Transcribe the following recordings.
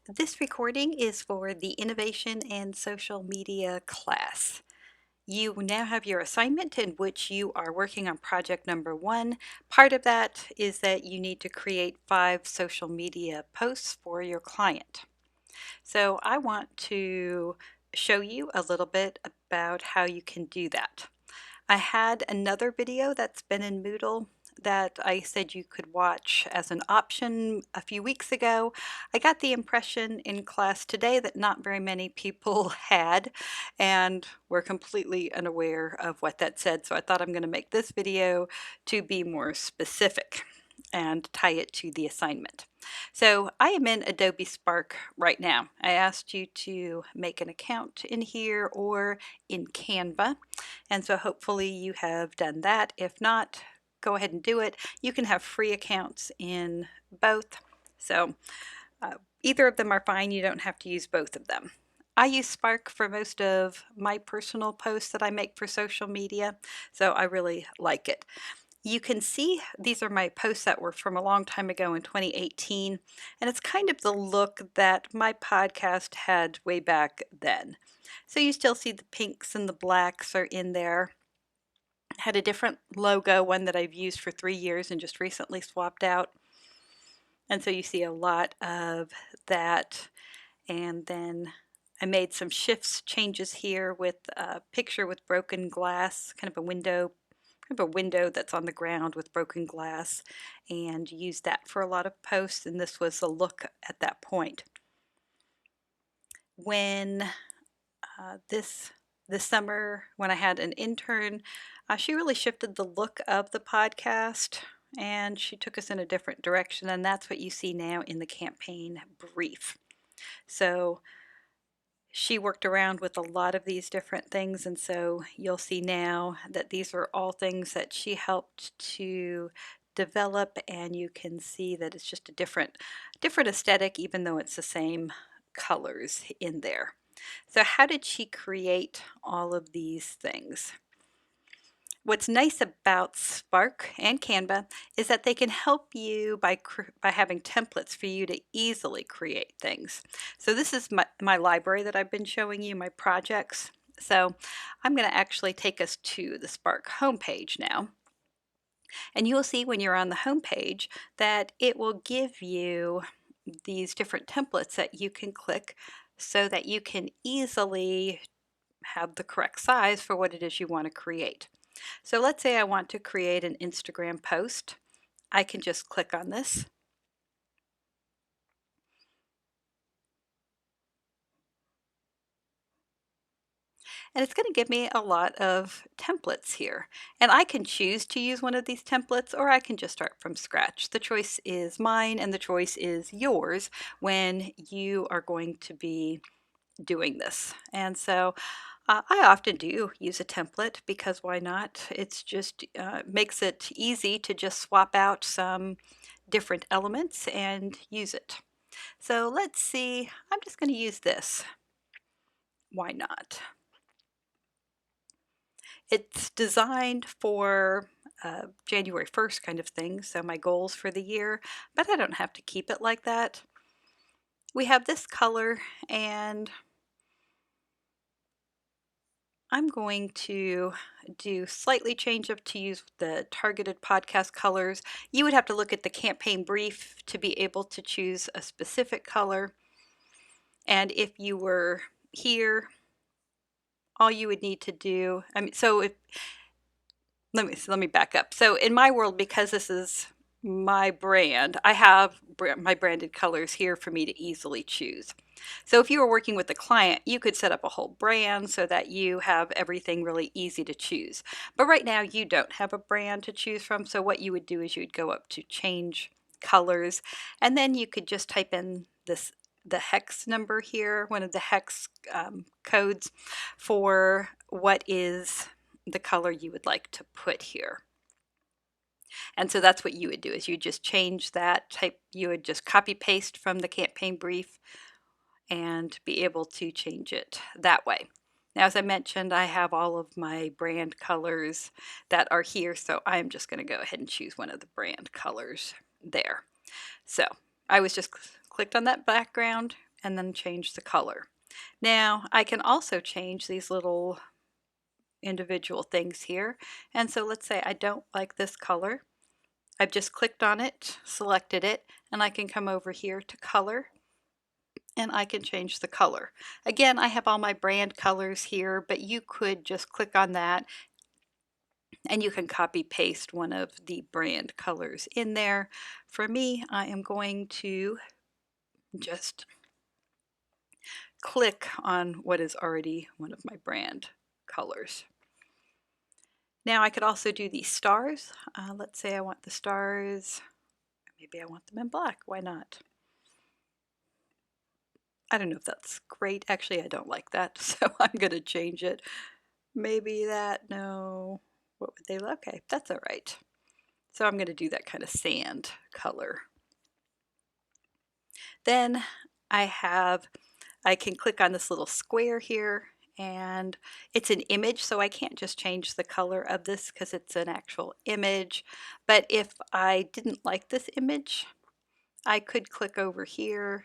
This recording is for the Innovation and Social Media class. You now have your assignment in which you are working on project number 1. Part of that is that you need to create 5 social media posts for your client. So I want to show you a little bit about how you can do that. I had another video that's been in Moodle that I said you could watch as an option a few weeks ago. I got the impression in class today that not very many people had and were completely unaware of what that said. So I thought I'm going to make this video to be more specific and tie it to the assignment. So I am in Adobe Spark right now. I asked you to make an account in here or in Canva. And so hopefully you have done that. If not, go ahead and do it. You can have free accounts in both. So either of them are fine. You don't have to use both of them. I use Spark for most of my personal posts that I make for social media, so I really like it. You can see these are my posts that were from a long time ago in 2018, and it's kind of the look that my podcast had way back then. So you still see the pinks and the blacks are in there. Had a different logo, one that I've used for 3 years and just recently swapped out. And so you see a lot of that. And then I made some changes here with a picture with broken glass, kind of a window that's on the ground with broken glass, and used that for a lot of posts. And this was the look at that point. When this summer, when I had an intern, she really shifted the look of the podcast and she took us in a different direction, and that's what you see now in the campaign brief. So she worked around with a lot of these different things, and so you'll see now that these are all things that she helped to develop, and you can see that it's just a different aesthetic, even though it's the same colors in there. So how did she create all of these things? What's nice about Spark and Canva is that they can help you by having templates for you to easily create things. So this is my library that I've been showing you, my projects. So I'm going to actually take us to the Spark homepage now. And you'll see when you're on the homepage that it will give you these different templates that you can click so that you can easily have the correct size for what it is you want to create. So let's say I want to create an Instagram post. I can just click on this. And it's going to give me a lot of templates here. And I can choose to use one of these templates, or I can just start from scratch. The choice is mine and the choice is yours when you are going to be doing this. And so I often do use a template because why not? It's just makes it easy to just swap out some different elements and use it. So let's see, I'm just going to use this. Why not? It's designed for January 1st kind of thing, so my goals for the year, but I don't have to keep it like that. We have this color, and I'm going to do slightly change up to use the targeted podcast colors. You would have to look at the campaign brief to be able to choose a specific color. And if you were here, all you would need to do, let me back up. So in my world, because this is my brand, I have my branded colors here for me to easily choose. So if you were working with a client, you could set up a whole brand so that you have everything really easy to choose. But right now you don't have a brand to choose from. So what you would do is you would go up to change colors, and then you could just type in the hex number here, one of the hex codes for what is the color you would like to put here. And so that's what you would do, is you just change that type. You would just copy paste from the campaign brief and be able to change it that way. Now, as I mentioned, I have all of my brand colors that are here, so I'm just going to go ahead and choose one of the brand colors there. So I was just clicked on that background, and then change the color. Now I can also change these little individual things here. And so let's say I don't like this color. I've just clicked on it, selected it, and I can come over here to color and I can change the color. Again, I have all my brand colors here, but you could just click on that and you can copy paste one of the brand colors in there. For me, I am going to just click on what is already one of my brand colors. Now I could also do these stars. Let's say I want the stars, maybe I want them in black, why not? I don't know if that's great. Actually, I don't like that, so I'm going to change it. Maybe that, no. What would they look? Okay, that's all right. So I'm going to do that kind of sand color. Then I can click on this little square here, and it's an image, so I can't just change the color of this because it's an actual image. But if I didn't like this image, I could click over here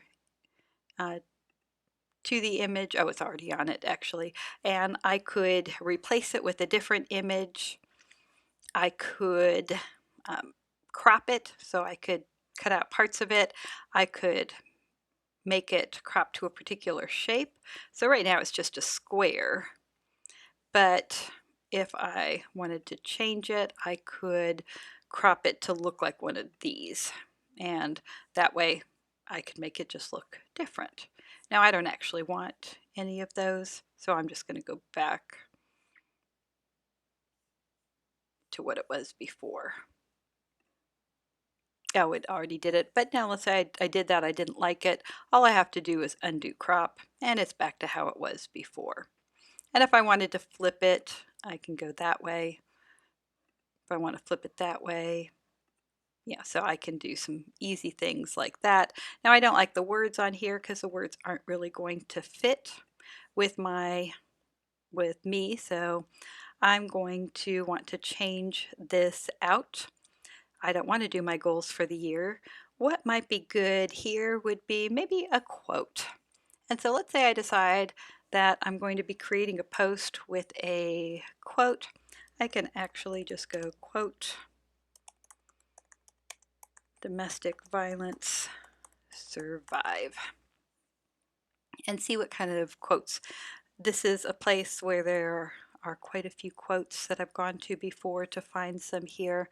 to the image. Oh, it's already on it actually. And I could replace it with a different image. I could crop it, so I could cut out parts of it. I could make it crop to a particular shape. So right now it's just a square, but if I wanted to change it, I could crop it to look like one of these, and that way I could make it just look different. Now I don't actually want any of those, so I'm just going to go back to what it was before. Oh, it already did it, but now let's say I did that, I didn't like it. All I have to do is undo crop, and it's back to how it was before. And if I wanted to flip it, I can go that way. If I want to flip it that way, yeah, so I can do some easy things like that. Now I don't like the words on here because the words aren't really going to fit with me, so I'm going to want to change this out. I don't want to do my goals for the year. What might be good here would be maybe a quote. And so let's say I decide that I'm going to be creating a post with a quote. I can actually just go quote, domestic violence, survive, and see what kind of quotes. This is a place where there are quite a few quotes that I've gone to before to find some here.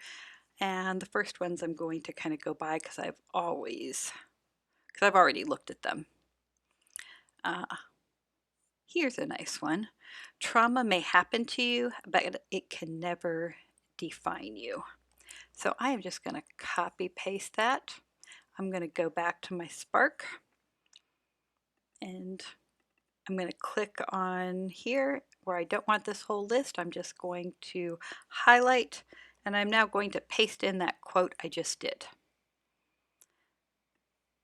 And the first ones I'm going to kind of go by because I've already looked at them. Here's a nice one. Trauma may happen to you, but it can never define you. So I am just going to copy paste that. I'm going to go back to my Spark, and I'm going to click on here where I don't want this whole list. I'm just going to highlight, and I'm now going to paste in that quote I just did.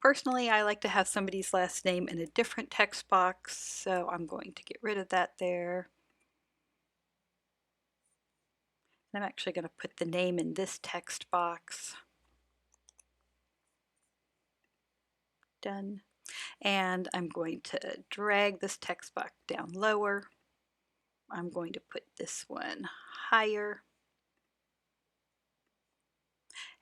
Personally, I like to have somebody's last name in a different text box, so I'm going to get rid of that there. And I'm actually going to put the name in this text box. Done. And I'm going to drag this text box down lower. I'm going to put this one higher.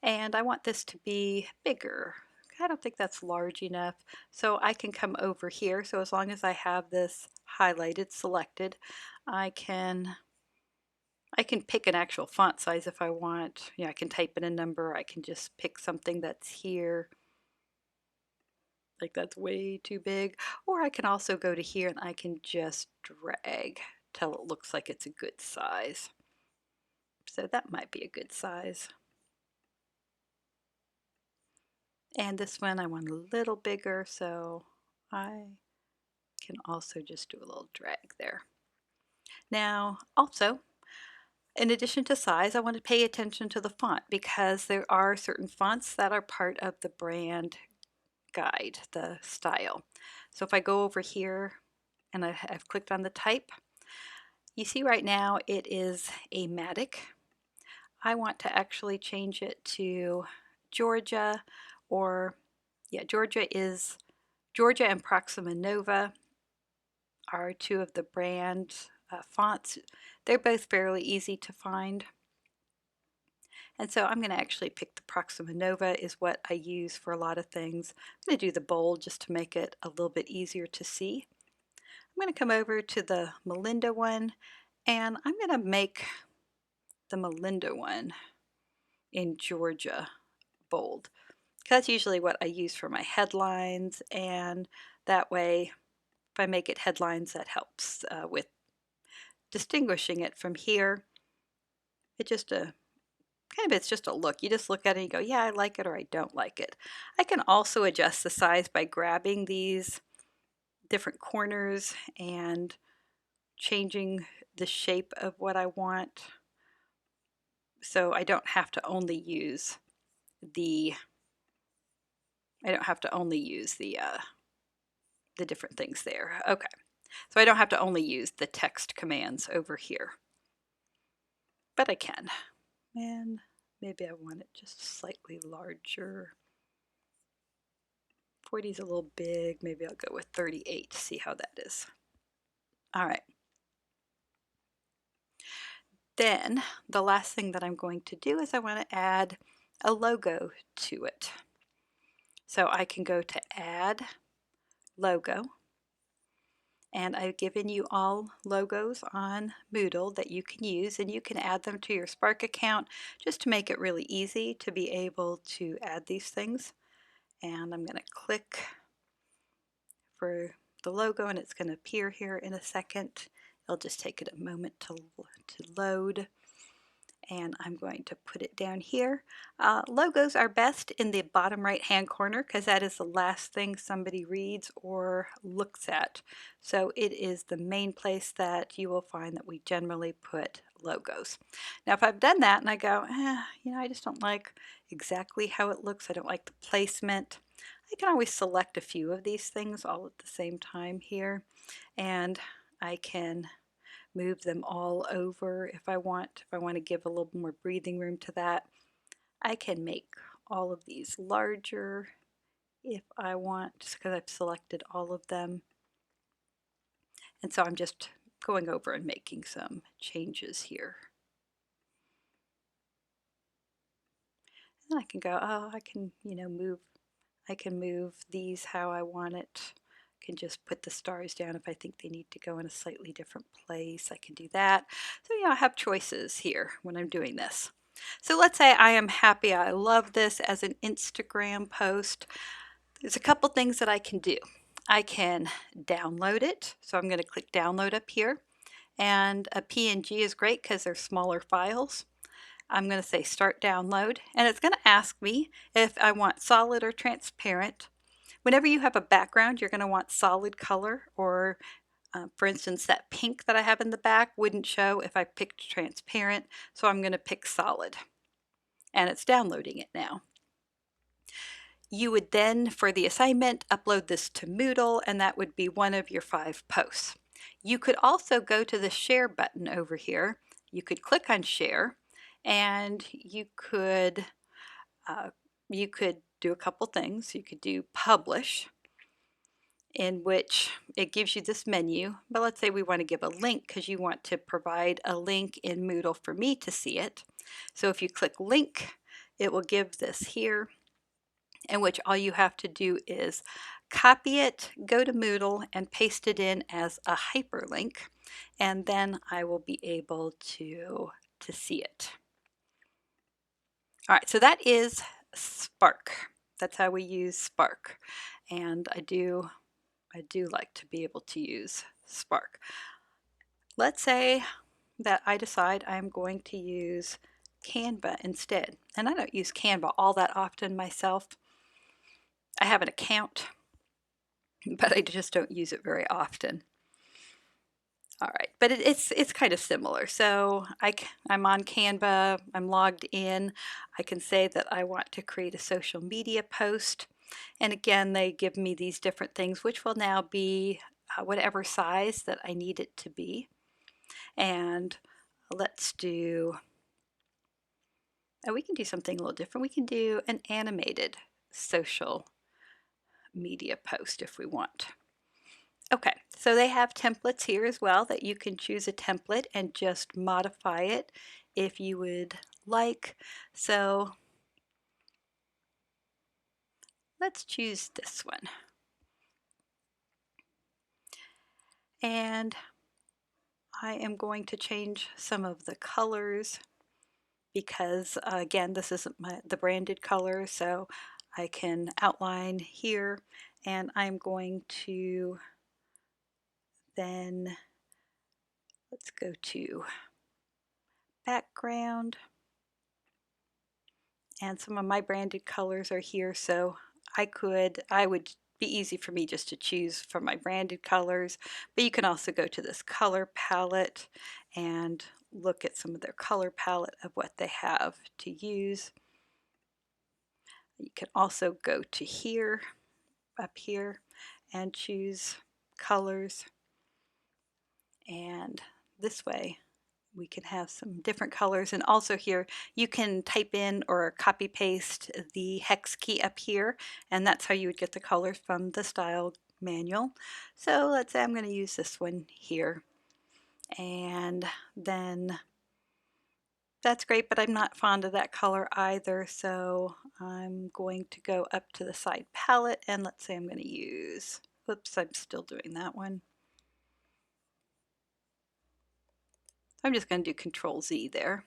And I want this to be bigger. I don't think that's large enough, so I can come over here. So as long as I have this highlighted, selected, I can pick an actual font size if I want. You know, I can type in a number. I can just pick something that's here. Like that's way too big. Or I can also go to here and I can just drag till it looks like it's a good size. So that might be a good size. And this one I want a little bigger, so I can also just do a little drag there. Now, also, in addition to size, I want to pay attention to the font because there are certain fonts that are part of the brand guide, the style. So if I go over here and I've clicked on the type, you see right now it is a Matic. I want to actually change it to Georgia, or yeah, Georgia is Georgia and Proxima Nova are two of the brand fonts. They're both fairly easy to find. And so I'm going to actually pick the Proxima Nova is what I use for a lot of things. I'm going to do the bold just to make it a little bit easier to see. I'm going to come over to the Melinda one, and I'm going to make the Melinda one in Georgia bold. That's usually what I use for my headlines, and that way if I make it headlines, that helps with distinguishing it from here. It just it's just a look. You just look at it and you go, yeah, I like it or I don't like it. I can also adjust the size by grabbing these different corners and changing the shape of what I want. So I don't have to only use the the different things there. Okay. So I don't have to only use the text commands over here. But I can. And maybe I want it just slightly larger. 40 is a little big. Maybe I'll go with 38 to see how that is. All right. Then the last thing that I'm going to do is I want to add a logo to it. So I can go to Add Logo. And I've given you all logos on Moodle that you can use, and you can add them to your Spark account just to make it really easy to be able to add these things. And I'm going to click for the logo, and it's going to appear here in a second. It'll just take it a moment to load. And I'm going to put it down here. Logos are best in the bottom right hand corner because that is the last thing somebody reads or looks at. So it is the main place that you will find that we generally put logos. Now if I've done that and I go, I just don't like exactly how it looks, I don't like the placement, I can always select a few of these things all at the same time here, and I can move them all over if I want. If I want to give a little more breathing room to that, I can make all of these larger if I want, just because I've selected all of them. And so I'm just going over and making some changes here. And I can go, I can, I can move these how I want it. I can just put the stars down if I think they need to go in a slightly different place. I can do that. So I have choices here when I'm doing this. So let's say I am happy, I love this as an Instagram post. There's a couple things that I can do. I can download it. So I'm going to click download up here. And a PNG is great because they're smaller files. I'm going to say start download, and it's going to ask me if I want solid or transparent. Whenever you have a background, you're going to want solid color, or for instance, that pink that I have in the back wouldn't show if I picked transparent, so I'm going to pick solid. And it's downloading it now. You would then, for the assignment, upload this to Moodle, and that would be one of your 5 posts. You could also go to the share button over here. You could click on share, and you could do a couple things. You could do publish, in which it gives you this menu, but let's say we want to give a link because you want to provide a link in Moodle for me to see it. So if you click link, it will give this here, in which all you have to do is copy it, go to Moodle, and paste it in as a hyperlink, and then I will be able to see it. All right, so that is Spark. That's how we use Spark, and I do like to be able to use Spark. Let's say that I decide I'm going to use Canva instead, and I don't use Canva all that often myself. I have an account, but I just don't use it very often. All right, but it's kind of similar. So I'm on Canva, I'm logged in. I can say that I want to create a social media post. And again, they give me these different things, which will now be whatever size that I need it to be. And let's do, we can do something a little different. We can do an animated social media post if we want. Okay, so they have templates here as well that you can choose a template and just modify it if you would like. So let's choose this one. And I am going to change some of the colors because again, this isn't the branded color, so I can outline here, and I'm going to then, let's go to background, and some of my branded colors are here, so I would be easy for me just to choose from my branded colors, but you can also go to this color palette and look at some of their color palette of what they have to use. You can also go to here, up here, and choose colors, and this way we can have some different colors. And also here you can type in or copy paste the hex key up here, and that's how you would get the colors from the style manual. So let's say I'm going to use this one here, and then that's great, but I'm not fond of that color either, so I'm going to go up to the side palette, and let's say I'm going to use, oops, I'm still doing that one. I'm just going to do Control Z there.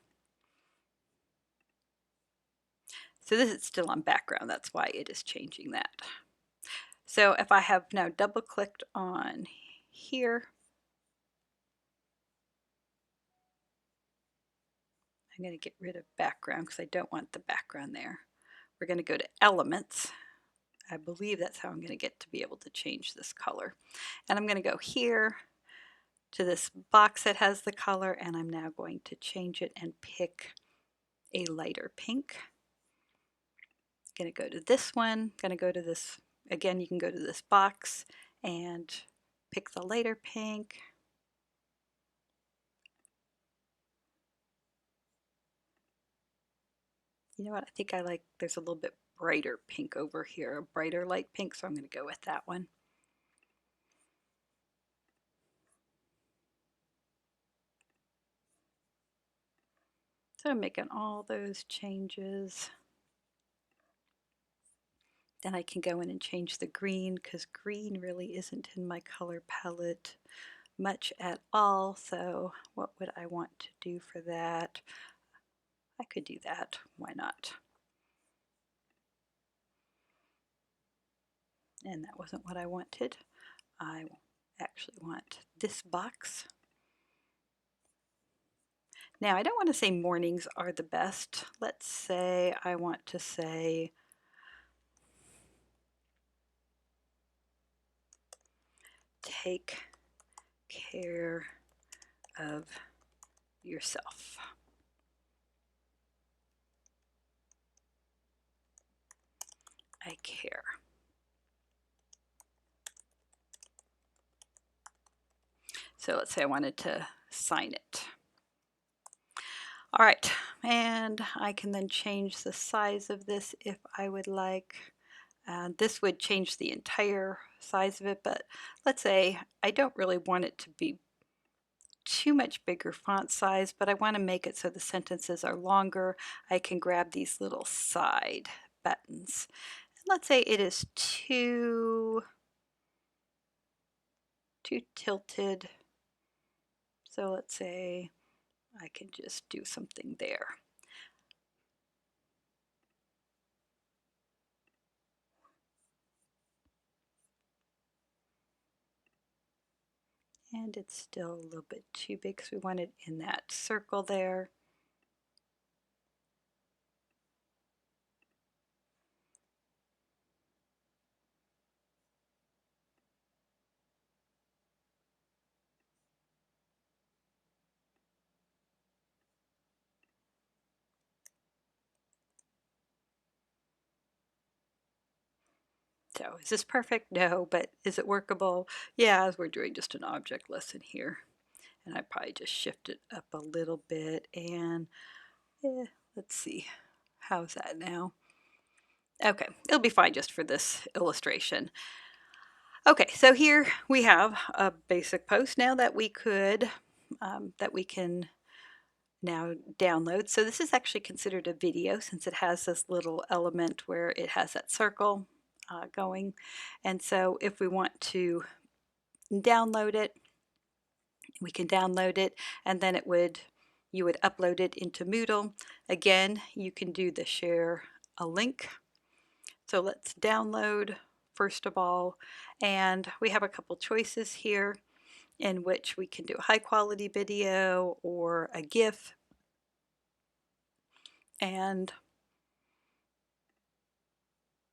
So this is still on background, that's why it is changing that. So if I have now double clicked on here, I'm going to get rid of background because I don't want the background there. We're going to go to Elements. I believe that's how I'm going to get to be able to change this color. And I'm going to go here to this box that has the color, and I'm now going to change it and pick a lighter pink. Going to go to this one, going to go to this, again you can go to this box and pick the lighter pink. You know what, I think I like, there's a little bit brighter pink over here, a brighter light pink, so I'm going to go with that one. So I'm making all those changes. Then I can go in and change the green because green really isn't in my color palette much at all. So what would I want to do for that? I could do that, why not? And that wasn't what I wanted. I actually want this box. Now I don't want to say mornings are the best. Let's say I want to say take care of yourself. I care. So let's say I wanted to sign it. All right, and I can then change the size of this if I would like. This would change the entire size of it, but let's say I don't really want it to be too much bigger font size, but I want to make it so the sentences are longer. I can grab these little side buttons. Let's say it is too tilted, so let's say I can just do something there. And it's still a little bit too big because we want it in that circle there. So is this perfect? No, but is it workable? Yeah, as we're doing just an object lesson here. And I probably just shift it up a little bit and let's see, how's that now? Okay, it'll be fine just for this illustration. Okay, so here we have a basic post now that that we can now download. So this is actually considered a video since it has this little element where it has that circle going. And so if we want to download it, we can download it, and then you would upload it into Moodle. Again, you can do the share a link. So let's download first of all, and we have a couple choices here in which we can do a high quality video or a GIF, and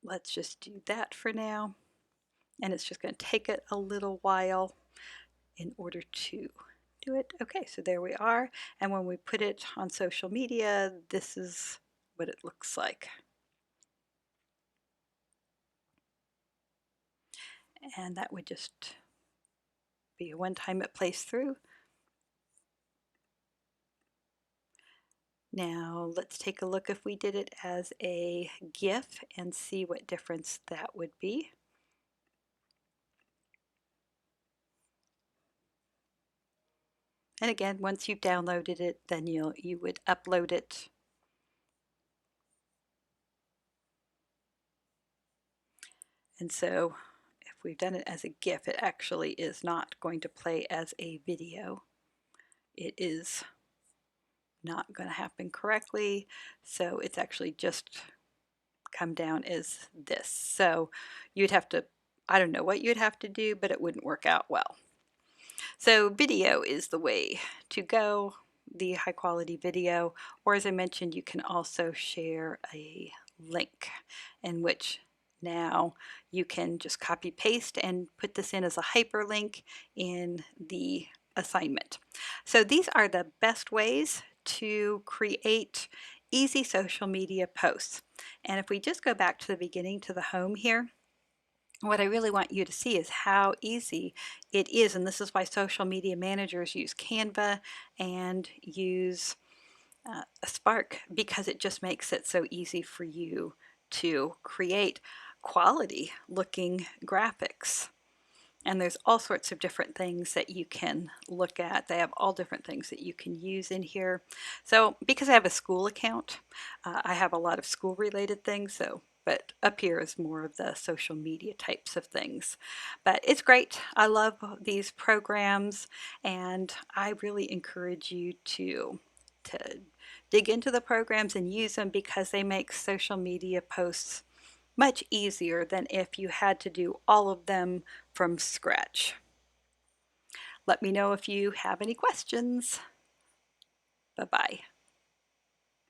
let's just do that for now. And it's just going to take it a little while in order to do it. Okay, so there we are. And when we put it on social media, this is what it looks like. And that would just be a one time it plays through. Now let's take a look if we did it as a GIF and see what difference that would be. And again, once you've downloaded it, then you would upload it. And so if we've done it as a GIF, it actually is not going to play as a video. It is not going to happen correctly. So it's actually just come down as this. So you'd have to, I don't know what you'd have to do, but it wouldn't work out well. So video is the way to go, the high quality video, or as I mentioned, you can also share a link in which now you can just copy paste and put this in as a hyperlink in the assignment. So these are the best ways to create easy social media posts. And if we just go back to the beginning to the home here, what I really want you to see is how easy it is, and this is why social media managers use Canva and use Spark, because it just makes it so easy for you to create quality looking graphics. And there's all sorts of different things that you can look at. They have all different things that you can use in here. So because I have a school account, I have a lot of school related things. But up here is more of the social media types of things. But it's great. I love these programs, and I really encourage you to dig into the programs and use them because they make social media posts much easier than if you had to do all of them from scratch. Let me know if you have any questions. Bye-bye.